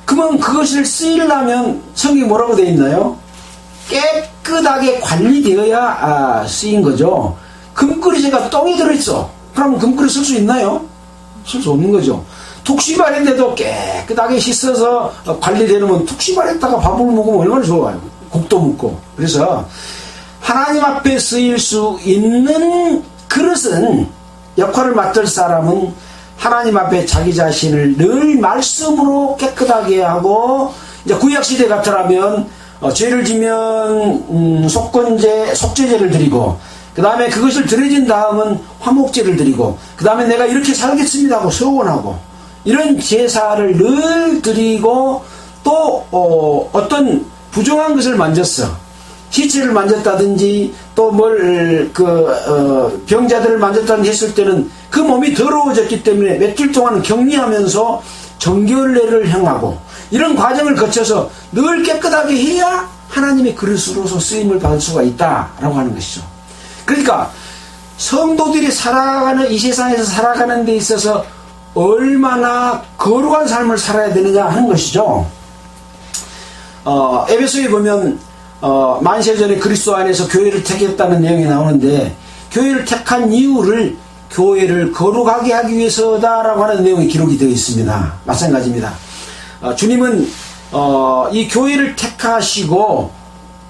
그러면 그것을 쓰이려면 성경에 뭐라고 되어 있나요? 깨끗하게 관리되어야 쓰인 거죠. 금그릇에가 똥이 들어있어. 그럼 금그릇 쓸 수 있나요? 쓸 수 없는 거죠. 툭시발인데도 깨끗하게 씻어서 관리되려면 툭시발에다가 밥을 먹으면 얼마나 좋아요. 국도 먹고. 그래서 하나님 앞에 쓰일 수 있는 그릇은, 역할을 맡을 사람은 하나님 앞에 자기 자신을 늘 말씀으로 깨끗하게 하고, 이제 구약시대 같으라면 죄를 지면 속죄제를 드리고, 그 다음에 그것을 드려진 다음은 화목제를 드리고, 그 다음에 내가 이렇게 살겠습니다 하고 서원하고, 이런 제사를 늘 드리고, 또 어떤 부정한 것을 만졌어, 시체를 만졌다든지 또 병자들을 만졌다든지 했을 때는 그 몸이 더러워졌기 때문에 며칠 동안 격리하면서 정결례를 행하고, 이런 과정을 거쳐서 늘 깨끗하게 해야 하나님의 그릇으로서 쓰임을 받을 수가 있다라고 하는 것이죠. 그러니까 성도들이 살아가는, 이 세상에서 살아가는 데 있어서 얼마나 거룩한 삶을 살아야 되느냐 하는 것이죠. 에베소에 보면 만세전에 그리스도 안에서 교회를 택했다는 내용이 나오는데, 교회를 택한 이유를 교회를 거룩하게 하기 위해서다라고 하는 내용이 기록이 되어 있습니다. 마찬가지입니다. 주님은 이 교회를 택하시고,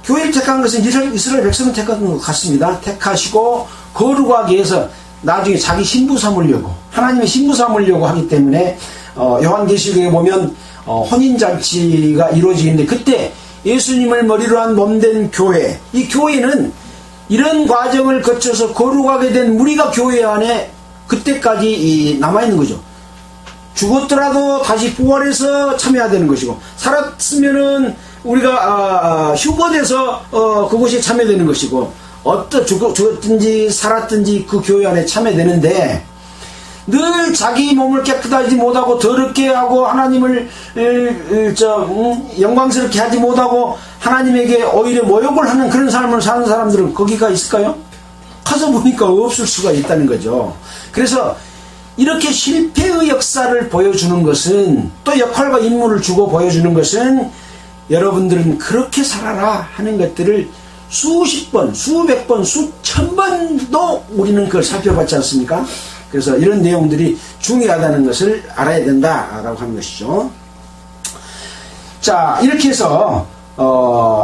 교회를 택한 것은 이스라엘 백성을 택한 것 같습니다. 택하시고 거룩하게 해서 나중에 자기 신부 삼으려고, 하나님의 신부 삼으려고 하기 때문에 요한계시록에 보면 혼인잔치가 이루어지는데, 그때 예수님을 머리로 한 몸된 교회, 이 교회는 이런 과정을 거쳐서 거룩하게 된 무리가 교회 안에 그때까지 남아있는 거죠. 죽었더라도 다시 부활해서 참여해야 되는 것이고, 살았으면은 우리가 휴거돼서 그곳에 참여되는 것이고, 죽었든지 살았든지 그 교회 안에 참여되는데, 늘 자기 몸을 깨끗하지 못하고 더럽게 하고 하나님을 영광스럽게 하지 못하고 하나님에게 오히려 모욕을 하는 그런 삶을 사는 사람들은 거기가 있을까요? 가서 보니까 없을 수가 있다는 거죠. 그래서 이렇게 실패의 역사를 보여주는 것은, 또 역할과 임무를 주고 보여주는 것은, 여러분들은 그렇게 살아라 하는 것들을 수십 번, 수백 번, 수천 번도 우리는 그걸 살펴봤지 않습니까? 그래서 이런 내용들이 중요하다는 것을 알아야 된다라고 하는 것이죠. 자, 이렇게 해서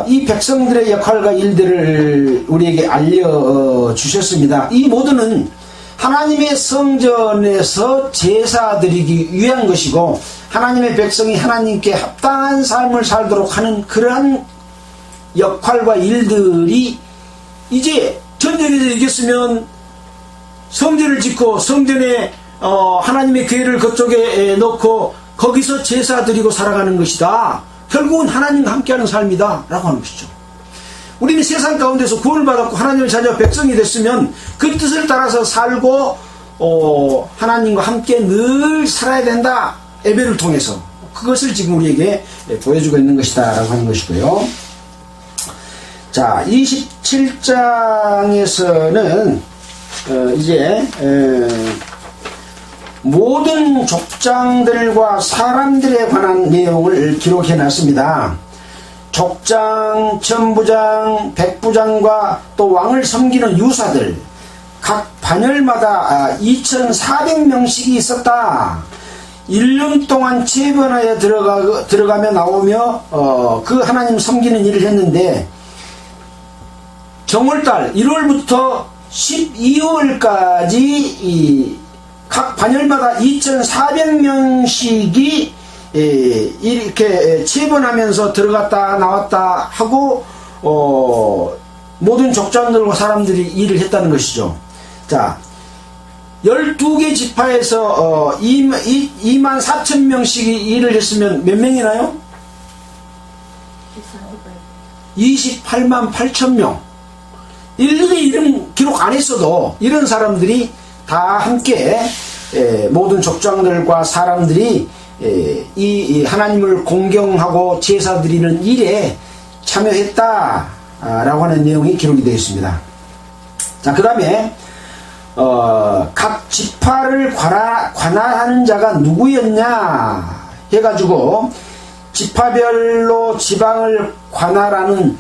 이 백성들의 역할과 일들을 우리에게 알려주셨습니다. 이 모두는 하나님의 성전에서 제사 드리기 위한 것이고, 하나님의 백성이 하나님께 합당한 삶을 살도록 하는 그러한 역할과 일들이, 이제 전쟁에서 이겼으면 성전을 짓고 성전에 하나님의 교회를 그쪽에 놓고 거기서 제사 드리고 살아가는 것이다. 결국은 하나님과 함께하는 삶이다 라고 하는 것이죠. 우리는 세상 가운데서 구원을 받았고 하나님의 자녀 백성이 됐으면 그 뜻을 따라서 살고 하나님과 함께 늘 살아야 된다. 예배를 통해서 그것을 지금 우리에게 보여주고 있는 것이다 라고 하는 것이고요. 자, 27장에서는 이제 모든 족장들과 사람들에 관한 내용을 기록해 놨습니다. 족장, 천부장, 백부장과 또 왕을 섬기는 유사들, 각 반열마다 2,400명씩이 있었다. 1년 동안 체변하여 들어가며 나오며 그 하나님 섬기는 일을 했는데, 정월달 1월부터 12월까지 각 반열마다 2,400명씩이 이렇게 체변하면서 들어갔다 나왔다 하고 모든 족장들과 사람들이 일을 했다는 것이죠. 자, 12개 지파에서 24,000명씩이 일을 했으면 몇 명이나요? 28만 8,000명. 일일이 이름 기록 안 했어도 이런 사람들이 다 함께 모든 족장들과 사람들이 이 하나님을 공경하고 제사 드리는 일에 참여했다라고 하는 내용이 기록이 되어 있습니다. 자, 그 다음에 각 지파를 관할하는 자가 누구였냐 해가지고 지파별로 지방을 관할하는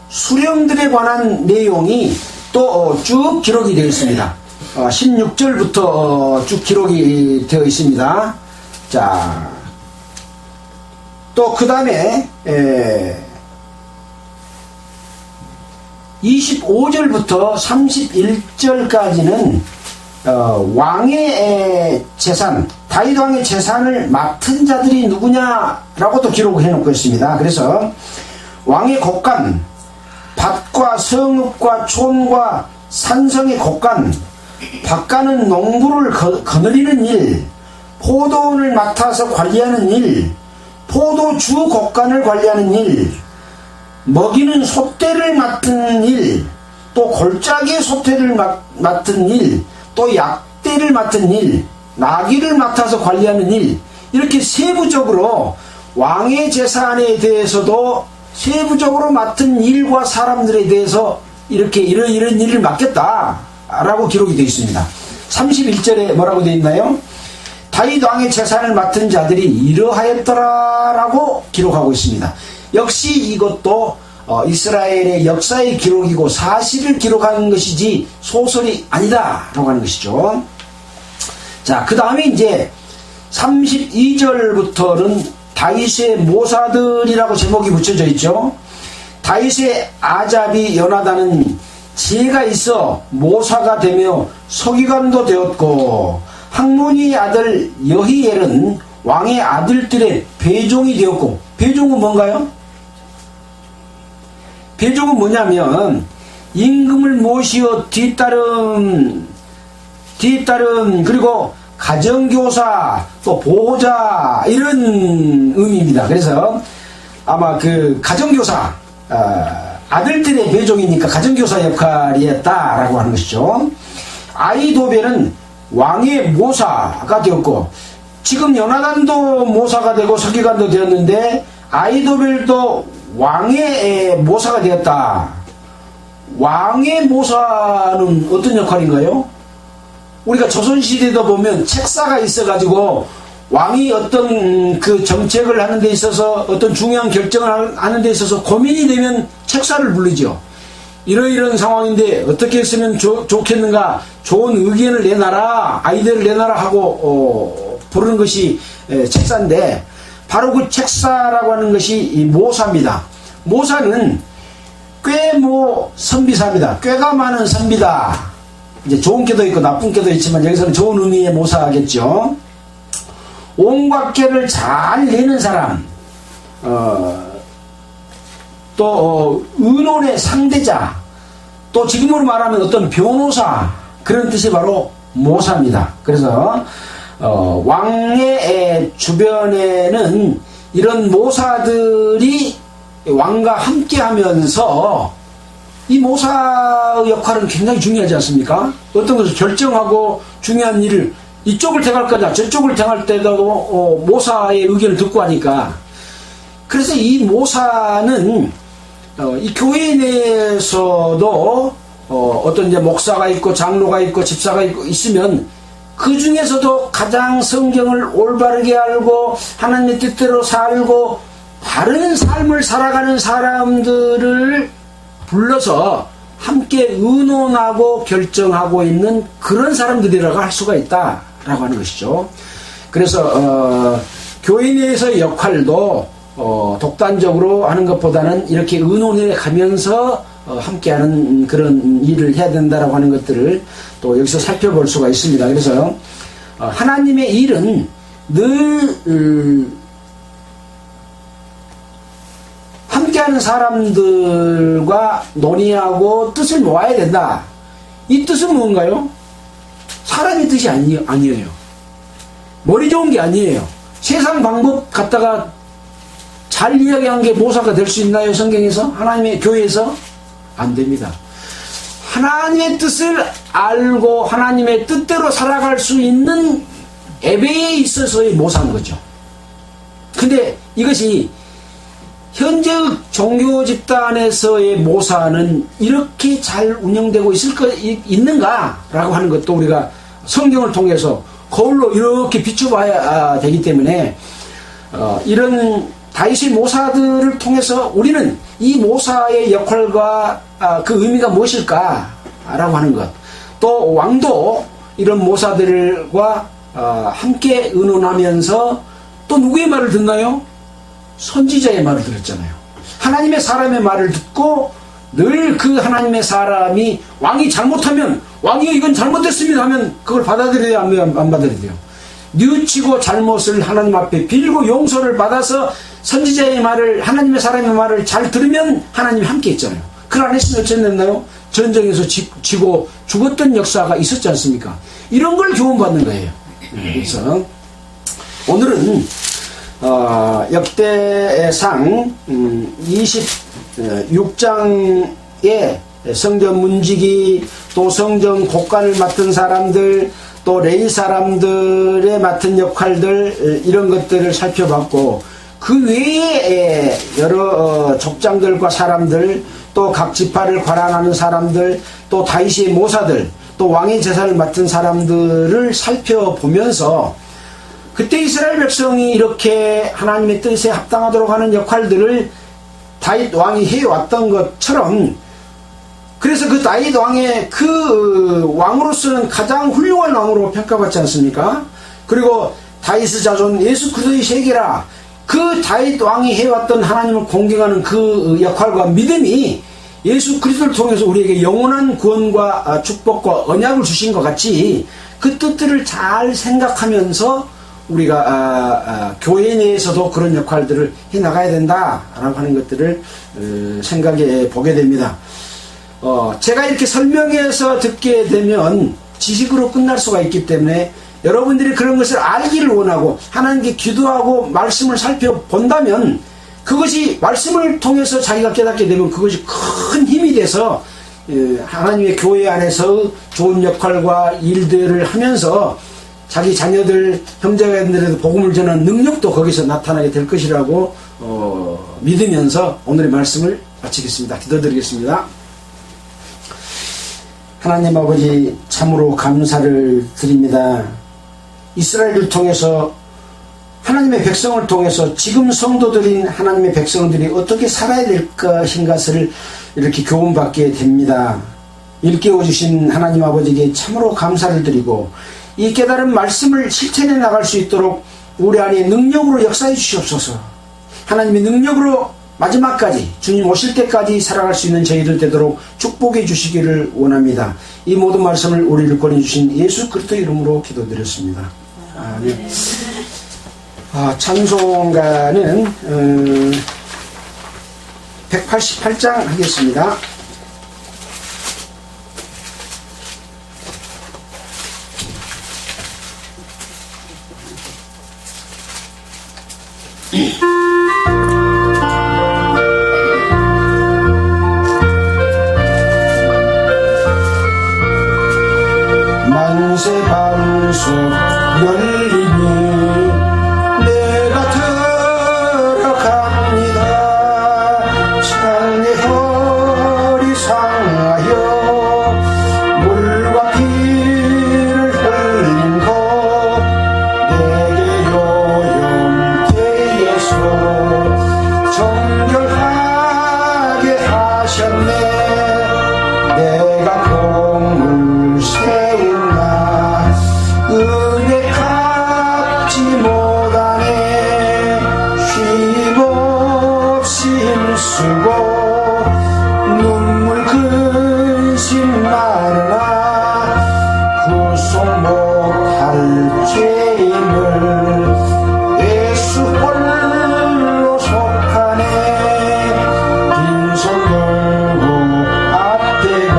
수령들에 관한 내용이 또 쭉 기록이 되어 있습니다. 16절부터 쭉 기록이 되어 있습니다. 자, 또 그 다음에 25절부터 31절까지는 왕의 재산, 다윗 왕의 재산을 맡은 자들이 누구냐라고 또 기록을 해놓고 있습니다. 그래서 왕의 곡간, 밭과 성읍과 촌과 산성의 곡간, 밭가는 농부를 거느리는 일, 포도원을 맡아서 관리하는 일, 포도주 곡간을 관리하는 일, 먹이는 소떼를 맡은 일, 또 골짜기의 소떼를 맡은 일, 또 약대를 맡은 일, 나귀를 맡아서 관리하는 일, 이렇게 세부적으로 왕의 재산에 대해서도 세부적으로 맡은 일과 사람들에 대해서 이렇게 이런 일을 맡겼다라고 기록이 되어 있습니다. 31절에 뭐라고 되어 있나요? 다윗 왕의 재산을 맡은 자들이 이러하였더라라고 기록하고 있습니다. 역시 이것도 이스라엘의 역사의 기록이고 사실을 기록하는 것이지 소설이 아니다라고 하는 것이죠. 자, 그 다음에 이제 32절부터는 다윗의 모사들이라고 제목이 붙여져 있죠. 다윗의 아잡이 요나단은 지혜가 있어 모사가 되며 서기관도 되었고, 학몬이의 아들 여히엘은 왕의 아들들의 배종이 되었고, 배종은 뭔가요? 배종은 뭐냐면 임금을 모시어 뒤따름 그리고 가정교사 또 보호자 이런 의미입니다. 그래서 아마 그 가정교사 아들들의 배종이니까 가정교사 역할이었다라고 하는 것이죠. 아히도벨은 왕의 모사가 되었고, 지금 요나단도 모사가 되고 서기관도 되었는데 아히도벨도 왕의 모사가 되었다. 왕의 모사는 어떤 역할인가요? 우리가 조선시대도 보면 책사가 있어가지고 왕이 어떤 그 정책을 하는 데 있어서 어떤 중요한 결정을 하는 데 있어서 고민이 되면 책사를 부르죠. 이러이런 상황인데 어떻게 했으면 좋겠는가, 좋은 의견을 내놔라, 아이디어를 내놔라 하고 부르는 것이 책사인데, 바로 그 책사라고 하는 것이 이 모사입니다. 모사는 꾀모 선비사입니다. 꾀가 많은 선비다. 이제 좋은 꾀도 있고 나쁜 꾀도 있지만 여기서는 좋은 의미의 모사겠죠. 온갖 꾀를 잘 내는 사람, 또 의논의 상대자, 또 지금으로 말하면 어떤 변호사, 그런 뜻이 바로 모사입니다. 그래서 왕의 주변에는 이런 모사들이 왕과 함께 하면서 이 모사의 역할은 굉장히 중요하지 않습니까? 어떤 것을 결정하고 중요한 일을 이쪽을 택할 거냐 저쪽을 택할 때도 모사의 의견을 듣고 하니까, 그래서 이 모사는 이 교회 내에서도 어떤 이제 목사가 있고 장로가 있고 집사가 있으면 그 중에서도 가장 성경을 올바르게 알고 하나님의 뜻대로 살고 바른 삶을 살아가는 사람들을 불러서 함께 의논하고 결정하고 있는 그런 사람들이라고 할 수가 있다라고 하는 것이죠. 그래서 교회 내에서의 역할도 독단적으로 하는 것보다는 이렇게 의논해 가면서 함께하는 그런 일을 해야 된다라고 하는 것들을 또 여기서 살펴볼 수가 있습니다. 그래서 하나님의 일은 늘 함께하는 사람들과 논의하고 뜻을 모아야 된다. 이 뜻은 뭔가요? 사람의 뜻이 아니에요. 머리 좋은 게 아니에요. 세상 방법 갖다가 잘 이야기한 게 모사가 될 수 있나요? 성경에서? 하나님의 교회에서? 안 됩니다. 하나님의 뜻을 알고 하나님의 뜻대로 살아갈 수 있는 예배에 있어서의 모사인 거죠. 근데 이것이 현재 종교 집단에서의 모사는 이렇게 잘 운영되고 있는가라고 하는 것도 우리가 성경을 통해서 거울로 이렇게 비춰봐야 되기 때문에 이런 다윗의 모사들을 통해서 우리는 이 모사의 역할과 그 의미가 무엇일까라고 하는 것, 또 왕도 이런 모사들과 함께 의논하면서 또 누구의 말을 듣나요? 선지자의 말을 들었잖아요. 하나님의 사람의 말을 듣고 늘 그 하나님의 사람이 왕이 잘못하면 왕이 이건 잘못됐습니다 하면 그걸 받아들여야 안 받아들여야 돼요. 뉘우치고 잘못을 하나님 앞에 빌고 용서를 받아서 선지자의 말을 하나님의 사람의 말을 잘 들으면 하나님이 함께 있잖아요. 그걸 안 했으면 어찌 됐나요? 전쟁에서 지고 죽었던 역사가 있었지 않습니까? 이런 걸 교훈받는 거예요. 그래서 오늘은 역대상 26장의 성전 문지기 또 성전 곡간을 맡은 사람들 또 레위 사람들의 맡은 역할들 이런 것들을 살펴봤고 그 외에 여러 족장들과 사람들 또 각 지파를 관할하는 사람들 또 다윗의 모사들 또 왕의 제사를 맡은 사람들을 살펴보면서 그때 이스라엘 백성이 이렇게 하나님의 뜻에 합당하도록 하는 역할들을 다윗 왕이 해왔던 것처럼 그래서 그 다윗 왕의 그 왕으로서는 가장 훌륭한 왕으로 평가받지 않습니까? 그리고 다윗의 자손 예수 그리스도의 세계라 그 다윗 왕이 해왔던 하나님을 공경하는 그 역할과 믿음이 예수 그리스도를 통해서 우리에게 영원한 구원과 축복과 언약을 주신 것 같이 그 뜻들을 잘 생각하면서 우리가 교회 내에서도 그런 역할들을 해나가야 된다라고 하는 것들을 생각해 보게 됩니다. 제가 이렇게 설명해서 듣게 되면 지식으로 끝날 수가 있기 때문에 여러분들이 그런 것을 알기를 원하고 하나님께 기도하고 말씀을 살펴본다면 그것이 말씀을 통해서 자기가 깨닫게 되면 그것이 큰 힘이 돼서 하나님의 교회 안에서 좋은 역할과 일들을 하면서 자기 자녀들 형제자매들에도 복음을 전하는 능력도 거기서 나타나게 될 것이라고 믿으면서 오늘의 말씀을 마치겠습니다. 기도드리겠습니다. 하나님 아버지 참으로 감사를 드립니다. 이스라엘을 통해서 하나님의 백성을 통해서 지금 성도들인 하나님의 백성들이 어떻게 살아야 될 것인가를 이렇게 교훈받게 됩니다. 일깨워 주신 하나님 아버지에게 참으로 감사를 드리고 이 깨달은 말씀을 실천해 나갈 수 있도록 우리 안에 능력으로 역사해 주시옵소서. 하나님의 능력으로 마지막까지 주님 오실 때까지 살아갈 수 있는 저희들 되도록 축복해 주시기를 원합니다. 이 모든 말씀을 우리를 권해주신 예수 그리스도 이름으로 기도드렸습니다. 아멘. 찬송가는 188장 하겠습니다. 만세 반석 열리니 내가 들어갑니다. 창의 허리 상하여 물과 피를 흘린 것 내게 요염되어서 정결하게 하셨네. 내가 공을 세우나 은혜 갚지 못하네. 쉼없이 힘쓰고 눈물 근심 많으나 구속 못할 죄인을 예수 홀로 속하네. 빈손 들고 앞에가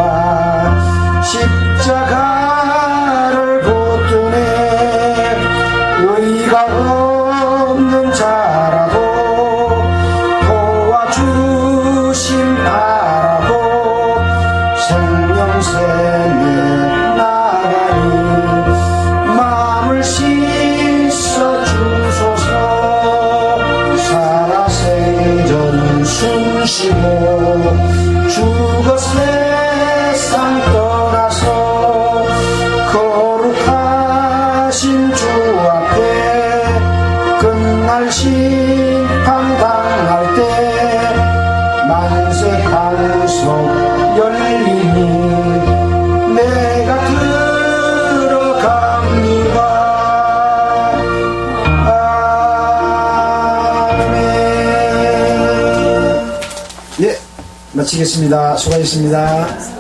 십자가를 붙드네. 의가 없는 자라도 도와주심 바라고 생명샘에 나가니 마음을 씻어 주소서. 살아 생전 숨쉬고 죽어 세상 떠나서 거룩하신 주 앞에 끝날 심판 당할 때 만세 반석 열리니 내가 들어갑니다. 아멘. 네, 마치겠습니다. 수고하셨습니다.